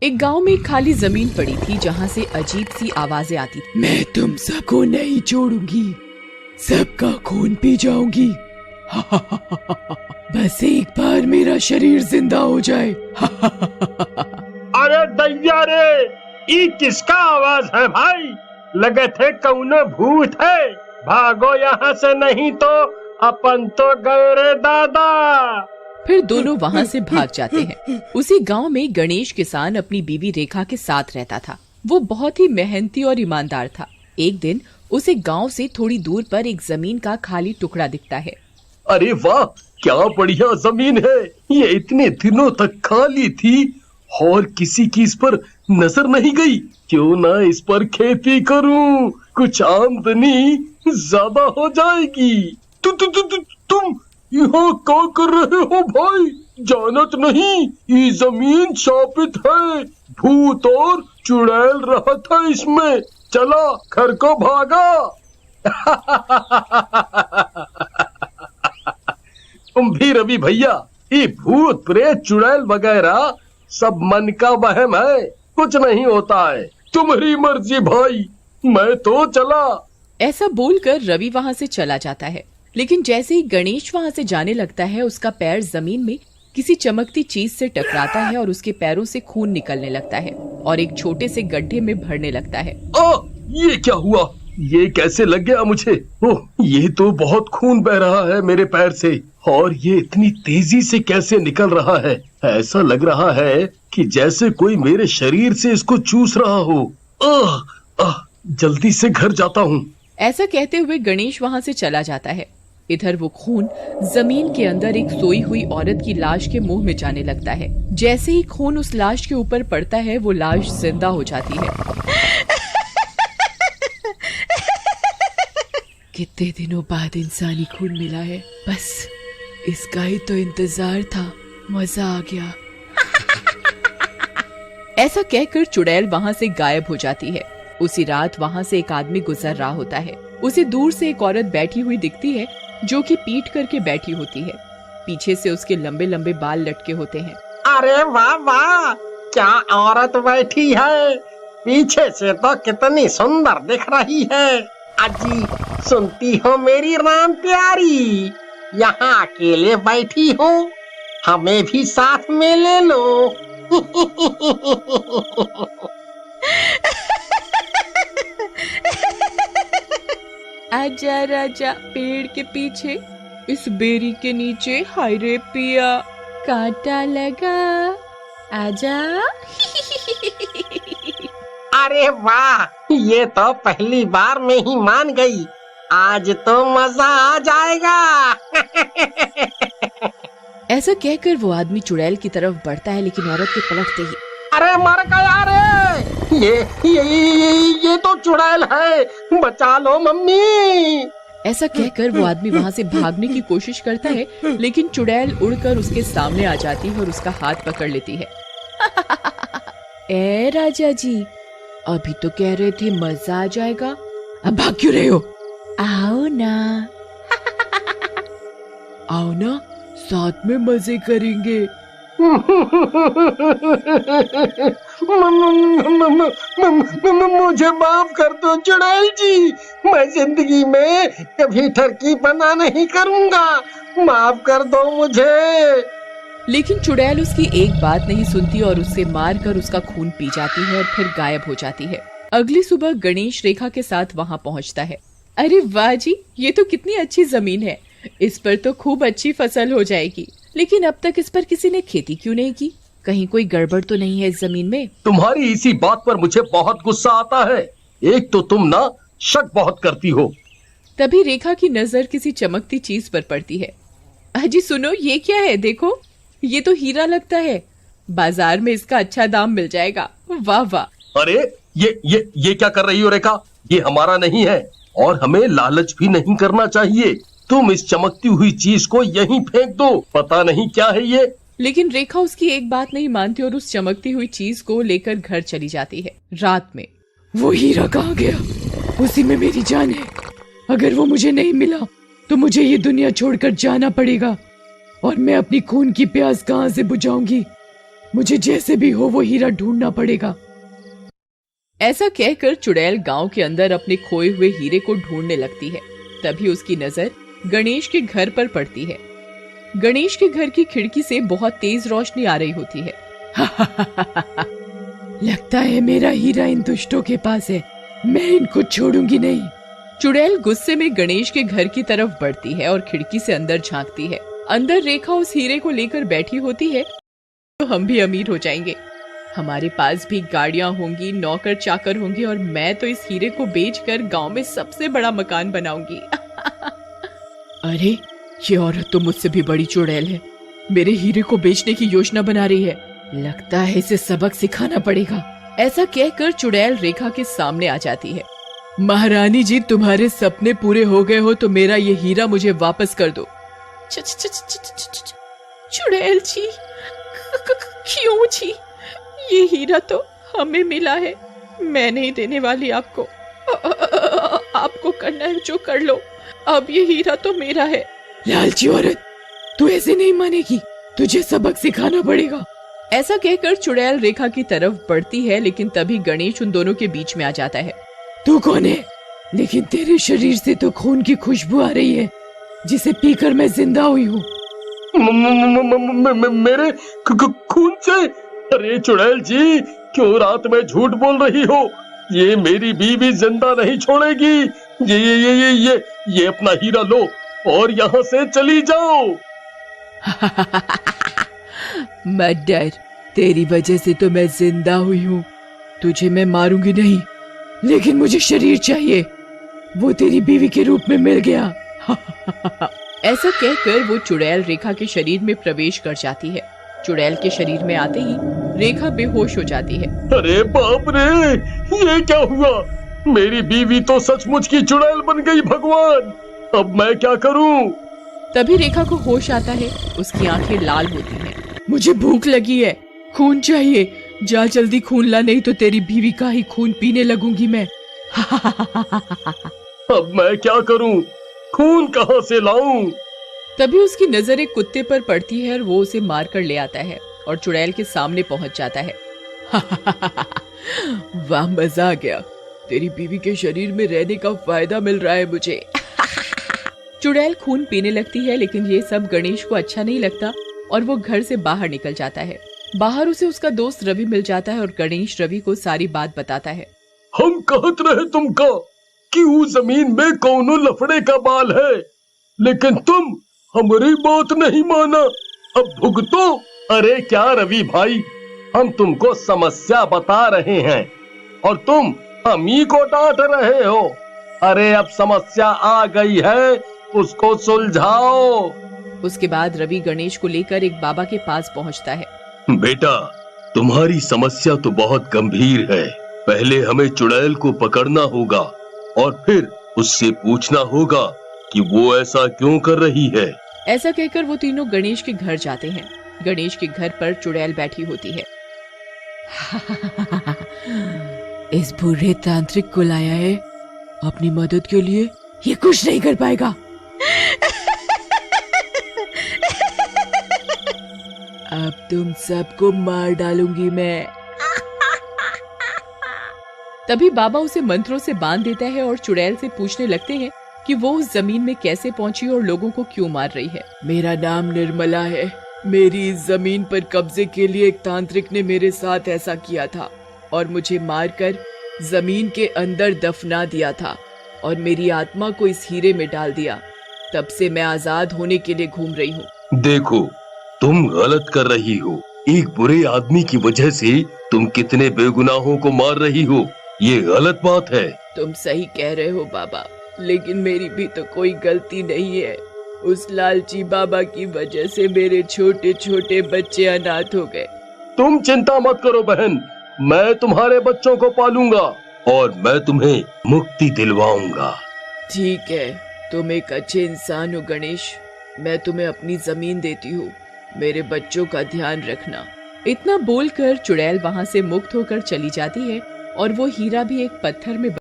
एक गांव में एक खाली जमीन पड़ी थी जहां से अजीब सी आवाजें आती थी। मैं तुम सबको नहीं छोड़ूंगी, सबका खून पी जाऊंगी। बस एक बार मेरा शरीर जिंदा हो जाए। अरे दैया रे, ई किसका आवाज है भाई? लगे थे कौनो भूत है। भागो यहाँ से, नहीं तो अपन तो गए रे दादा। फिर दोनों वहां से भाग जाते हैं। उसी गांव में गणेश किसान अपनी बीवी रेखा के साथ रहता था। वो बहुत ही मेहनती और ईमानदार था। एक दिन उसे गांव से थोड़ी दूर पर एक जमीन का खाली टुकड़ा दिखता है। अरे वाह, क्या बढ़िया जमीन है। ये इतने दिनों तक खाली थी और किसी की इस पर नजर नहीं गई। क्यों ना इस पर खेती करूं, कुछ आमदनी ज्यादा हो जाएगी। तुम यहाँ क्या कर रहे हो भाई? जानत नहीं, ये जमीन शापित है। भूत और चुड़ैल रहा था इसमें। चला घर को भागा। तुम भी रवि भैया, ये भूत प्रेत चुड़ैल वगैरह सब मन का वहम है, कुछ नहीं होता है। तुम्हारी मर्जी भाई, मैं तो चला। ऐसा बोलकर रवि वहां से चला जाता है। लेकिन जैसे ही गणेश वहां से जाने लगता है, उसका पैर जमीन में किसी चमकती चीज से टकराता है और उसके पैरों से खून निकलने लगता है और एक छोटे से गड्ढे में भरने लगता है। ये क्या हुआ? ये कैसे लग गया मुझे? ओह, ये तो बहुत खून बह रहा है मेरे पैर से। और ये इतनी तेजी से कैसे निकल रहा है? ऐसा लग रहा है कि जैसे कोई मेरे शरीर से इसको चूस रहा हो। जल्दी से घर जाता हूँ। ऐसा कहते हुए गणेश वहां से चला जाता है। इधर वो खून जमीन के अंदर एक सोई हुई औरत की लाश के मुंह में जाने लगता है। जैसे ही खून उस लाश के ऊपर पड़ता है, वो लाश जिंदा हो जाती है। कितने दिनों बाद इंसानी खून मिला है, बस इसका ही तो इंतजार था। मजा आ गया। ऐसा कहकर चुड़ैल वहां से गायब हो जाती है। उसी रात वहां से एक आदमी गुजर रहा होता है। उसे दूर से एक औरत बैठी हुई दिखती है, जो कि पीठ करके बैठी होती है। पीछे से उसके लंबे लंबे बाल लटके होते हैं। अरे वाह वाह, क्या औरत बैठी है। पीछे से तो कितनी सुंदर दिख रही है। अजी, सुनती हो मेरी राम प्यारी? यहाँ अकेले बैठी हो, हमें भी साथ में ले लो। आजा राजा पेड़ के पीछे, इस बेरी के नीचे, हाय रे पिया कांटा लगा, आजा। अरे वाह, ये तो पहली बार में ही मान गई। आज तो मजा आ जाएगा। ऐसा कहकर वो आदमी चुड़ैल की तरफ बढ़ता है, लेकिन औरत के पलटते ही, अरे मर गया रे। ये तो चुड़ैल है, बचा लो मम्मी। ऐसा कहकर वो आदमी वहाँ से भागने की कोशिश करता है, लेकिन चुड़ैल उड़कर उसके सामने आ जाती है और उसका हाथ पकड़ लेती है। ए राजा जी, अभी तो कह रहे थे मजा आ जाएगा, अब भाग क्यों रहे हो? आओ ना। आओ ना, साथ में मजे करेंगे। मुझे माफ कर दो चुड़ैल जी, मैं जिंदगी में कभी ठरकी बना नहीं करूंगा। माफ कर दो मुझे। लेकिन चुड़ैल उसकी एक बात नहीं सुनती और उससे मारकर उसका खून पी जाती है और फिर गायब हो जाती है। अगली सुबह गणेश रेखा के साथ वहाँ पहुँचता है। अरे वाह जी, ये तो कितनी अच्छी जमीन है, इस पर तो खूब अच्छी फसल हो जाएगी। लेकिन अब तक इस पर किसी ने खेती क्यों नहीं की? कहीं कोई गड़बड़ तो नहीं है इस जमीन में? तुम्हारी इसी बात पर मुझे बहुत गुस्सा आता है। एक तो तुम ना शक बहुत करती हो। तभी रेखा की नजर किसी चमकती चीज पर पड़ती है। अजी सुनो, ये क्या है? देखो, ये तो हीरा लगता है। बाजार में इसका अच्छा दाम मिल जाएगा। वाह वाह। अरे ये क्या कर रही हो रेखा? ये हमारा नहीं है और हमें लालच भी नहीं करना चाहिए। तुम इस चमकती हुई चीज को यहीं फेंक दो, पता नहीं क्या है ये। लेकिन रेखा उसकी एक बात नहीं मानती और उस चमकती हुई चीज को लेकर घर चली जाती है। रात में वो हीरा कहाँ गया? उसी में मेरी जान है। अगर वो मुझे नहीं मिला तो मुझे ये दुनिया छोड़कर जाना पड़ेगा और मैं अपनी खून की प्यास कहाँ से बुझाऊंगी? मुझे जैसे भी हो वो हीरा ढूंढना पड़ेगा। ऐसा कहकर चुड़ैल गांव के अंदर अपने खोए हुए हीरे को ढूंढने लगती है। तभी उसकी नजर गणेश के घर पर पड़ती है। गणेश के घर की खिड़की से बहुत तेज रोशनी आ रही होती है। लगता है मेरा हीरा इन दुष्टों के पास है, मैं इनको छोड़ूंगी नहीं। चुड़ैल गुस्से में गणेश के घर की तरफ बढ़ती है और खिड़की से अंदर झांकती है। अंदर रेखा उस हीरे को लेकर बैठी होती है। तो हम भी अमीर हो जाएंगे, हमारे पास भी गाड़ियां होंगी, नौकर चाकर होंगे और मैं तो इस हीरे को बेचकर गांव में सबसे बड़ा मकान बनाऊंगी। अरे ये औरत तो मुझसे भी बड़ी चुड़ैल है, मेरे हीरे को बेचने की योजना बना रही है। लगता है इसे सबक सिखाना पड़ेगा। ऐसा कहकर चुड़ैल रेखा के सामने आ जाती है। महारानी जी, तुम्हारे सपने पूरे हो गए हो तो मेरा ये हीरा मुझे वापस कर दो। चुड़ैल जी, क्यों जी? ये हीरा तो हमें मिला है, मैं नहीं देने वाली आपको। आपको करना है जो कर लो, अब ये हीरा तो मेरा है। लालची औरत, तू ऐसे नहीं मानेगी, तुझे सबक सिखाना पड़ेगा। ऐसा कहकर चुड़ैल रेखा की तरफ बढ़ती है, लेकिन तभी गणेश उन दोनों के बीच में आ जाता है। तू कौन है? लेकिन तेरे शरीर से तो खून की खुशबू आ रही है, जिसे पीकर मैं जिंदा हुई हूँ। मेरे खून से? अरे चुड़ैल जी, क्यों रात में झूठ बोल रही हो? ये मेरी बीवी जिंदा नहीं छोड़ेगी। ये अपना हीरा लो और यहाँ से चली जाओ। मत डर, तेरी वजह से तो मैं जिंदा हुई हूँ। तुझे मैं मारूंगी नहीं, लेकिन मुझे शरीर चाहिए, वो तेरी बीवी के रूप में मिल गया। ऐसा कहकर वो चुड़ैल रेखा के शरीर में प्रवेश कर जाती है। चुड़ैल के शरीर में आते ही रेखा बेहोश हो जाती है। अरे बाप रे, ये क्या हुआ? मेरी बीवी तो सचमुच की चुड़ैल बन गई। भगवान, अब मैं क्या करूं? तभी रेखा को होश आता है, उसकी आंखें लाल होती हैं। मुझे भूख लगी है, खून चाहिए, जा जल्दी खून ला, नहीं तो तेरी बीवी का ही खून पीने लगूंगी मैं। अब मैं क्या करूं? खून कहां से लाऊं? तभी उसकी नजर एक कुत्ते पर पड़ती है और वो उसे मार कर ले आता है और चुड़ैल के सामने पहुंच जाता है। वाह, मजा आ गया, तेरी बीवी के शरीर में रहने का फायदा मिल रहा है मुझे। चुड़ैल खून पीने लगती है, लेकिन ये सब गणेश को अच्छा नहीं लगता और वो घर से बाहर निकल जाता है। बाहर उसे उसका दोस्त रवि मिल जाता है और गणेश रवि को सारी बात बताता है। हम कहत रहे तुमका कि उस जमीन में कौनो लफड़े का बाल है, लेकिन तुम हमारी बात नहीं माना। अब भुगतो। अरे क्या रवि भाई, हम तुमको समस्या बता रहे हैं और तुम हम ही को डांट रहे हो। अरे अब समस्या आ गई है, उसको सुलझाओ। उसके बाद रवि गणेश को लेकर एक बाबा के पास पहुंचता है। बेटा, तुम्हारी समस्या तो बहुत गंभीर है। पहले हमें चुड़ैल को पकड़ना होगा और फिर उससे पूछना होगा कि वो ऐसा क्यों कर रही है। ऐसा कहकर वो तीनों गणेश के घर जाते हैं। गणेश के घर पर चुड़ैल बैठी होती है। इस बूढ़े तांत्रिक को लाया है अपनी मदद के लिए, ये कुछ नहीं कर पाएगा। अब तुम सबको मार डालूंगी मैं। तभी बाबा उसे मंत्रों से बांध देता है और चुड़ैल से पूछने लगते हैं कि वो उस जमीन में कैसे पहुंची और लोगों को क्यों मार रही है। मेरा नाम निर्मला है, मेरी इस जमीन पर कब्जे के लिए एक तांत्रिक ने मेरे साथ ऐसा किया था और मुझे मारकर जमीन के अंदर दफना दिया था और मेरी आत्मा को इस हीरे में डाल दिया। तब से मैं आजाद होने के लिए घूम रही हूँ। देखो, तुम गलत कर रही हो। एक बुरे आदमी की वजह से तुम कितने बेगुनाहों को मार रही हो, ये गलत बात है। तुम सही कह रहे हो बाबा, लेकिन मेरी भी तो कोई गलती नहीं है। उस लालची बाबा की वजह से मेरे छोटे छोटे बच्चे अनाथ हो गए। तुम चिंता मत करो बहन, मैं तुम्हारे बच्चों को पालूंगा और मैं तुम्हें मुक्ति दिलवाऊंगा। ठीक है, तुम एक अच्छे इंसान हो गणेश, मैं तुम्हें अपनी जमीन देती हूँ, मेरे बच्चों का ध्यान रखना। इतना बोलकर चुड़ैल वहां से मुक्त होकर चली जाती है और वो हीरा भी एक पत्थर में